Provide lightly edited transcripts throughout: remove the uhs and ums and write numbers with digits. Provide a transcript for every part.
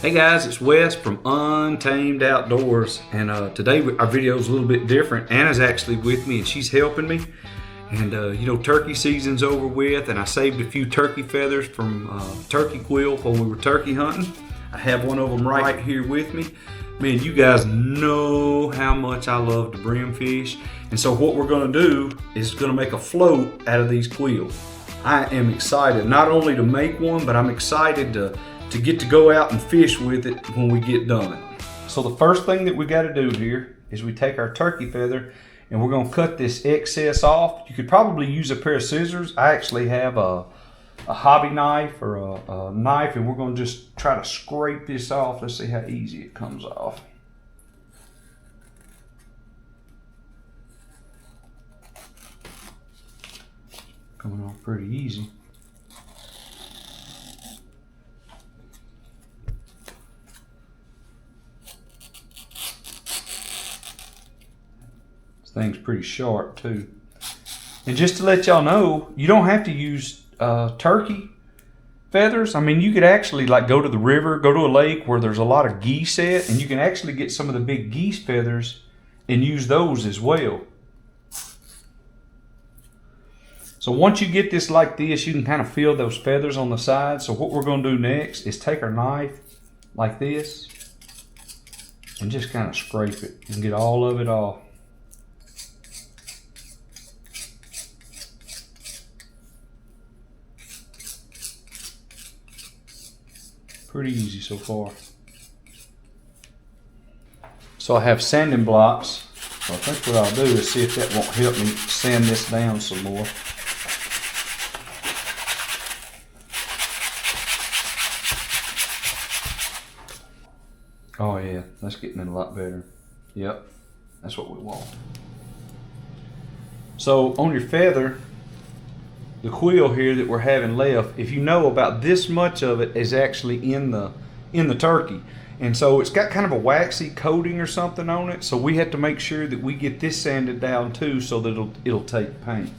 Hey guys, it's Wes from Untamed Outdoors, and today our video is a little bit different. Anna's actually with me and she's helping me. And you know, turkey season's over with, and I saved a few turkey feathers from turkey quill when we were turkey hunting. I have one of them right here with me. Man, you guys know how much I love to brim fish, and so what we're going to do is going to make a float out of these quills. I am excited not only to make one, but I'm excited to get to go out and fish with it when we get done. So the first thing that we got to do here is we take our turkey feather and we're going to cut this excess off. You could probably use a pair of scissors. I actually have a hobby knife or a knife, and we're going to just try to scrape this off. Let's see how easy it comes off. Coming off pretty easy. This thing's pretty sharp too. And just to let y'all know, you don't have to use turkey feathers. I mean, you could actually like go to the river, go to a lake where there's a lot of geese at, and you can actually get some of the big geese feathers and use those as well. So once you get this like this, you can kind of feel those feathers on the side. So what we're going to do next is take our knife like this and just kind of scrape it and get all of it off. Pretty easy so far. So I have sanding blocks. So I think what I'll do is see if that won't help me sand this down some more. Oh yeah, that's getting it a lot better. Yep, that's what we want. So on your feather, the quill here that we're having left, if you know, about this much of it is actually in the turkey, and so it's got kind of a waxy coating or something on it. So we have to make sure that we get this sanded down too, so that it'll take paint.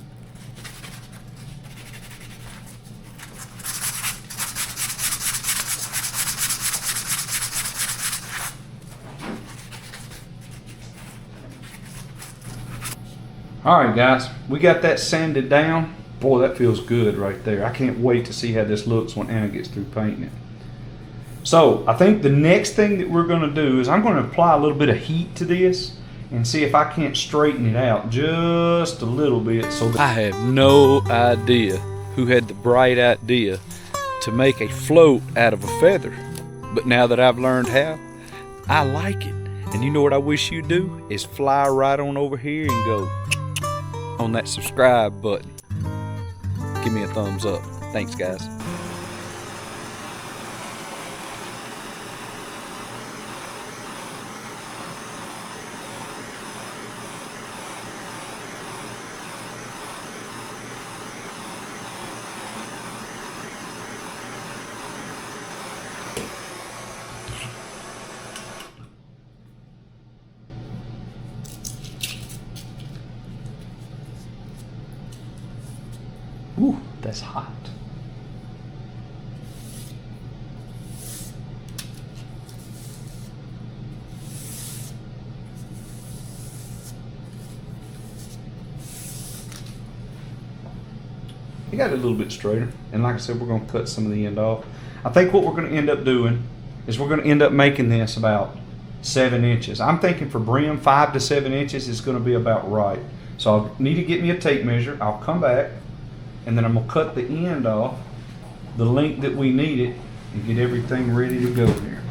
All right, guys, we got that sanded down. Boy, that feels good right there. I can't wait to see how this looks when Anna gets through painting it. So I think the next thing that we're going to do is I'm going to apply a little bit of heat to this and see if I can't straighten it out just a little bit. So I have no idea who had the bright idea to make a float out of a feather, but now that I've learned how, I like it. And you know what I wish you'd do is fly right on over here and go on that subscribe button. Give me a thumbs up. Thanks, guys. Ooh, that's hot. You got it a little bit straighter, and like I said, we're going to cut some of the end off. I think what we're going to end up doing is we're going to end up making this about 7 inches. I'm thinking for brim, 5 to 7 inches is going to be about right. So I'll need to get me a tape measure. I'll come back, and then I'm going to cut the end off the length that we need it and get everything ready to go here.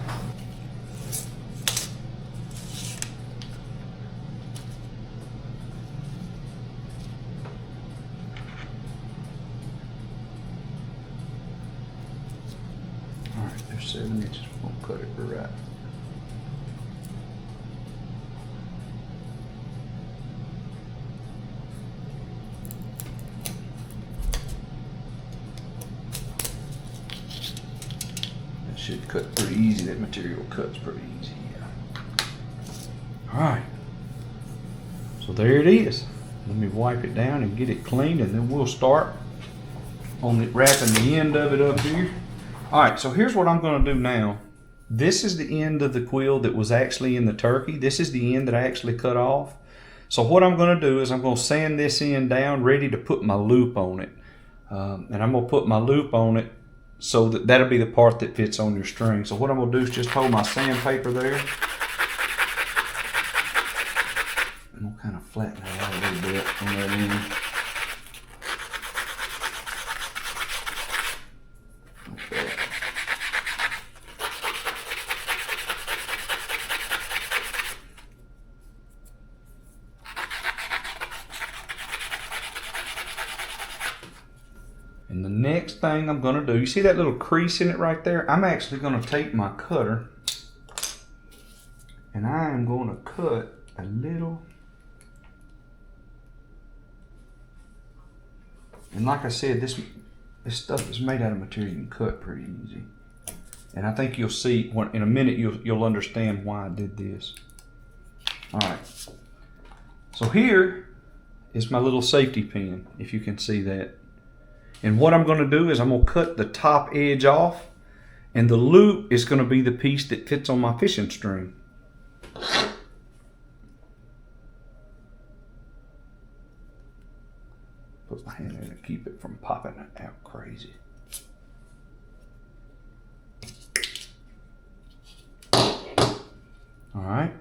All right, there's 7 inches. We're going to cut it right. Should cut pretty easy. That material cuts pretty easy. Yeah. All right. So there it is. Let me wipe it down and get it cleaned, and then we'll start on it, wrapping the end of it up here. All right. So here's what I'm going to do now. This is the end of the quill that was actually in the turkey. This is the end that I actually cut off. So what I'm going to do is I'm going to sand this end down, ready to put my loop on it. And I'm going to put my loop on it so that that'll be the part that fits on your string. So what I'm going to do is just hold my sandpaper there. I'm going to kind of flatten that out a little bit on that end. Okay. And the next thing I'm going to do, you see that little crease in it right there? I'm actually going to take my cutter and I am going to cut a little. And like I said, this stuff is made out of material you can cut pretty easy. And I think you'll see, in a minute, you'll understand why I did this. All right. So here is my little safety pin, if you can see that. And what I'm going to do is I'm going to cut the top edge off, and the loop is going to be the piece that fits on my fishing string. Put my hand in to keep it from popping out crazy. All right,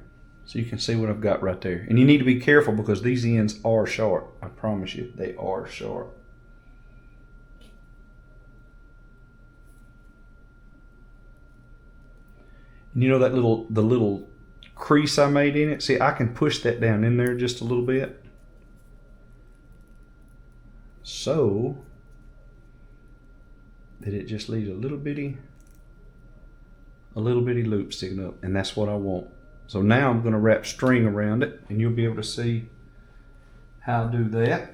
so you can see what I've got right there. And you need to be careful because these ends are sharp. I promise you, they are sharp. And you know that the little crease I made in it? See, I can push that down in there just a little bit. So that it just leaves a little bitty loop sticking up, and that's what I want. So now I'm going to wrap string around it, and you'll be able to see how I do that.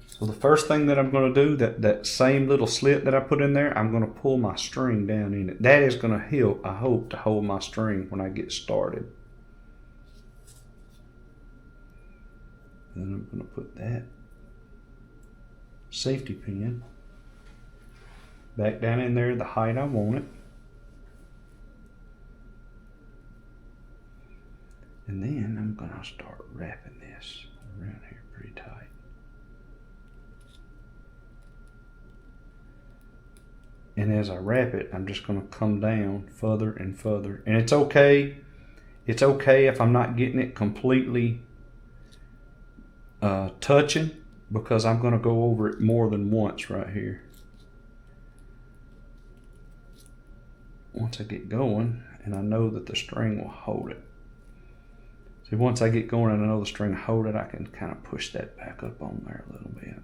So the first thing that I'm going to do, that same little slit that I put in there, I'm going to pull my string down in it. That is going to help, I hope, to hold my string when I get started. Then I'm going to put that safety pin back down in there the height I want it. And then I'm going to start wrapping this around here pretty tight. And as I wrap it, I'm just going to come down further and further. And it's okay. It's okay if I'm not getting it completely touching, because I'm going to go over it more than once right here. Once I get going, and I know that the string will hold it. See, once I get going and I know the string will hold it, I can kind of push that back up on there a little bit.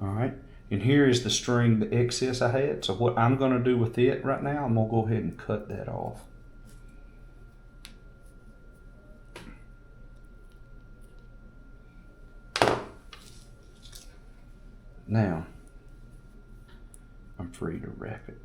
All right. And here is the string, the excess I had. So what I'm going to do with it right now, I'm going to go ahead and cut that off. Now, I'm free to wrap it.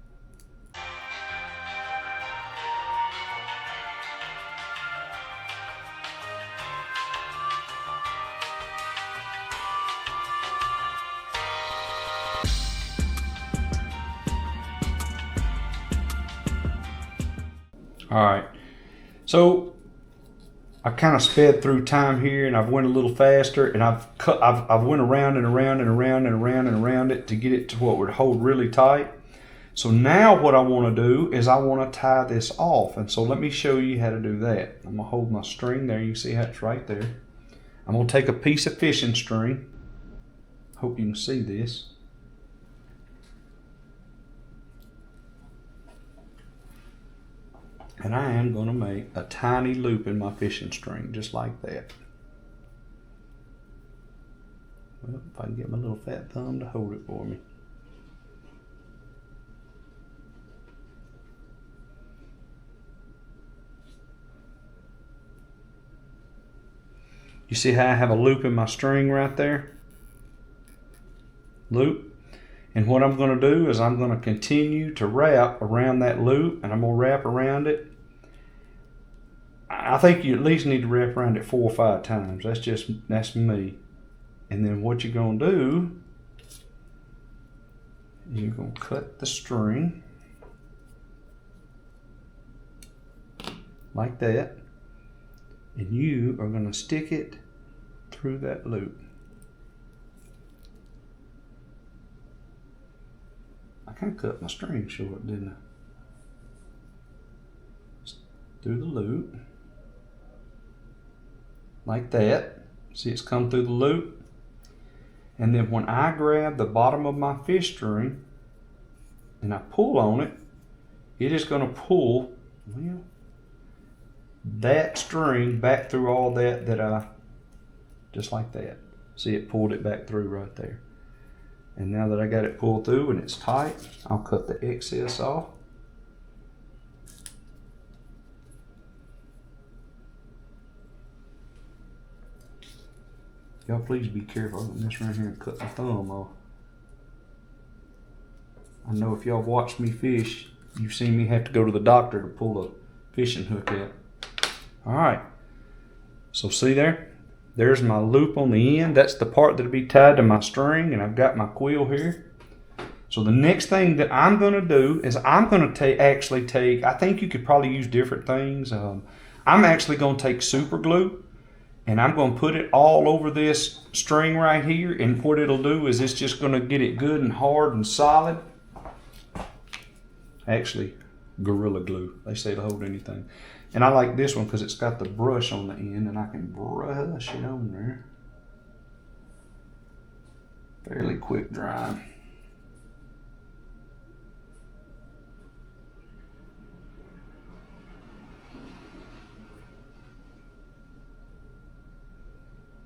All right, so I kind of sped through time here, and I've went a little faster, and I've went around and around and around and around and around it to get it to what would hold really tight. So now what I want to do is I want to tie this off, and so let me show you how to do that. I'm gonna hold my string there. You can see how it's right there. I'm gonna take a piece of fishing string. Hope you can see this. And I am going to make a tiny loop in my fishing string, just like that. Well, if I can get my little fat thumb to hold it for me. You see how I have a loop in my string right there? Loop. And what I'm going to do is I'm going to continue to wrap around that loop, and I'm going to wrap around it I think you at least need to wrap around it 4 or 5 times. That's me. And then what you're gonna do, you're gonna cut the string like that, and you are gonna stick it through that loop. I kind of cut my string short, didn't I? Through the loop, like that. See, it's come through the loop. And then when I grab the bottom of my fish string and I pull on it, it is going to pull, well, that string back through all that I, just like that. See, it pulled it back through right there. And now that I got it pulled through and it's tight, I'll cut the excess off. Y'all please be careful. I don't mess around here and cut my thumb off. I know if y'all watch me fish, you've seen me have to go to the doctor to pull a fishing hook out. Alright, so see there? There's my loop on the end. That's the part that'll be tied to my string, and I've got my quill here. So the next thing that I'm going to do is I'm going to actually take, I think you could probably use different things. I'm actually going to take super glue, and I'm going to put it all over this string right here, and what it'll do is it's just going to get it good and hard and solid. Actually, Gorilla Glue. They say to hold anything. And I like this one because it's got the brush on the end, and I can brush it on there. Fairly quick drying.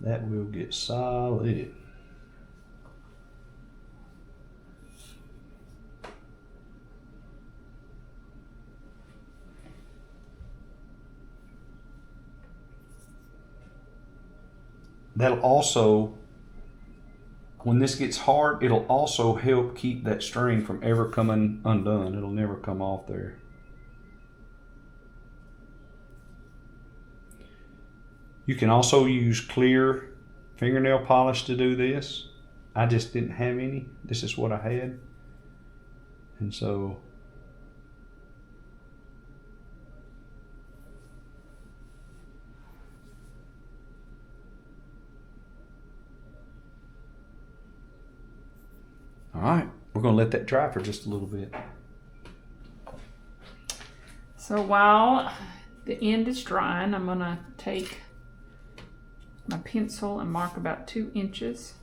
That will get solid. That'll also, when this gets hard, it'll also help keep that string from ever coming undone. It'll never come off there. You can also use clear fingernail polish to do this. I just didn't have any. This is what I had. And so all right, we're going to let that dry for just a little bit. So while the end is drying, I'm going to take my pencil and mark about 2 inches.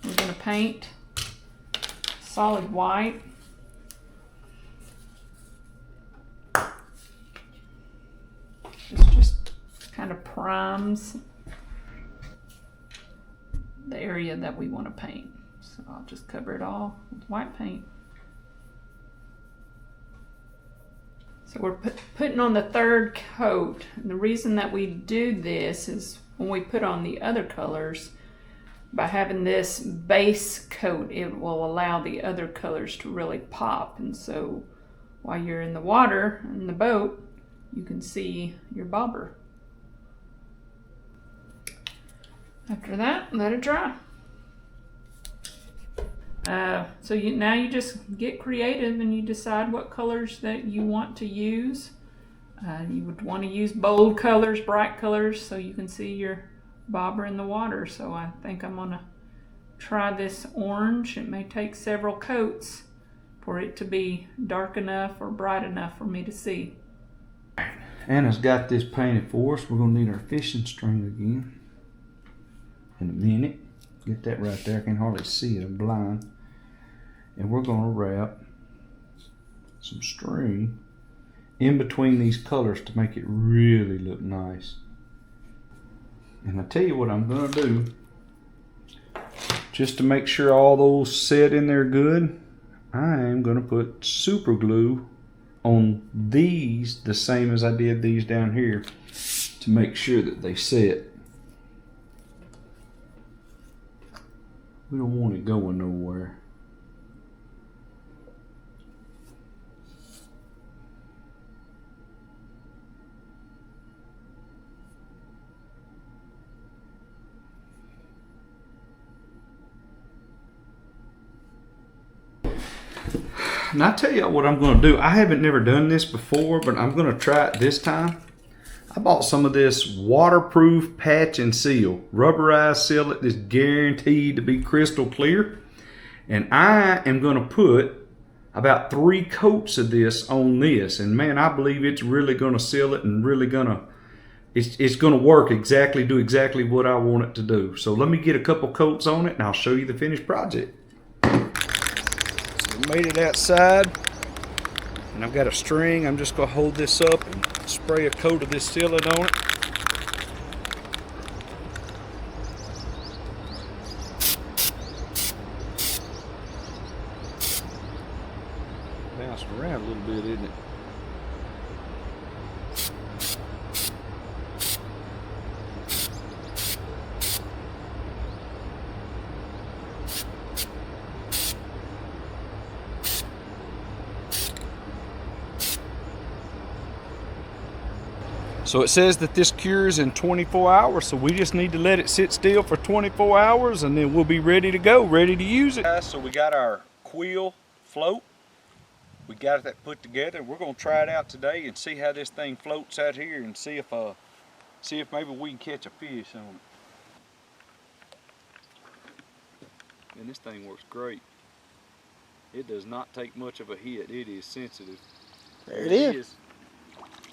We're going to paint solid white. This just kind of primes the area that we want to paint. So I'll just cover it all with white paint. So we're putting on the 3rd coat. And the reason that we do this is when we put on the other colors, by having this base coat, it will allow the other colors to really pop. And so while you're in the water, in the boat, you can see your bobber. After that, let it dry. So now you just get creative and you decide what colors that you want to use. You would want to use bold colors, bright colors, so you can see your bobber in the water. So I think I'm going to try this orange. It may take several coats for it to be dark enough or bright enough for me to see. Anna's got this painted for us. We're going to need our fishing string again in a minute. Get that right there. I can hardly see it. I'm blind. And we're going to wrap some string in between these colors to make it really look nice. And I tell you what I'm going to do, just to make sure all those set in there good, I am going to put super glue on these the same as I did these down here to make sure that they set. We don't want it going nowhere. And I tell you what I'm going to do. I haven't never done this before, but I'm going to try it this time. I bought some of this waterproof patch and seal, rubberized sealant that's guaranteed to be crystal clear. And I am going to put about 3 coats of this on this. And man, I believe it's really going to seal it and really going to, it's going to work exactly, do exactly what I want it to do. So let me get a couple coats on it and I'll show you the finished project. So I made it outside. And I've got a string. I'm just going to hold this up and spray a coat of this sealant on it. Bouncing around a little bit, isn't it? So it says that this cures in 24 hours, so we just need to let it sit still for 24 hours and then we'll be ready to go, ready to use it. So we got our Quill float. We got that put together. We're gonna try it out today and see how this thing floats out here and see if maybe we can catch a fish on it. And this thing works great. It does not take much of a hit. It is sensitive. There it is.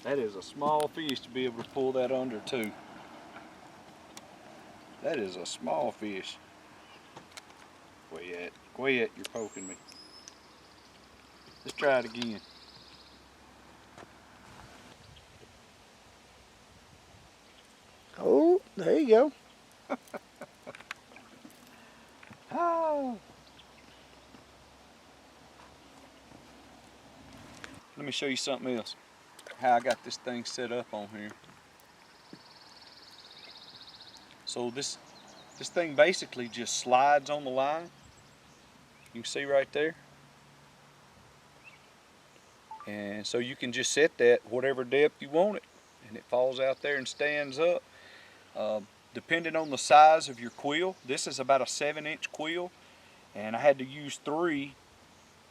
That is a small fish to be able to pull that under too. That is a small fish. Where you at? Where you at? You're poking me. Let's try it again. Oh, there you go. Oh. Let me show you something else. How I got this thing set up on here. So this thing basically just slides on the line. You can see right there. And so you can just set that whatever depth you want it, and it falls out there and stands up. Depending on the size of your quill, this is about a 7-inch quill, and I had to use 3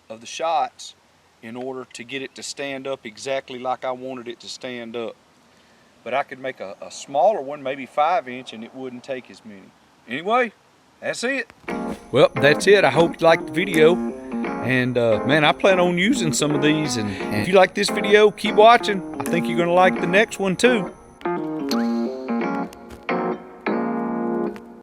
of the shots in order to get it to stand up exactly like I wanted it to stand up. But I could make a smaller one, maybe 5-inch, and it wouldn't take as many. Anyway, that's it. Well, that's it. I hope you liked the video. And man, I plan on using some of these. And if you like this video, keep watching. I think you're going to like the next one too.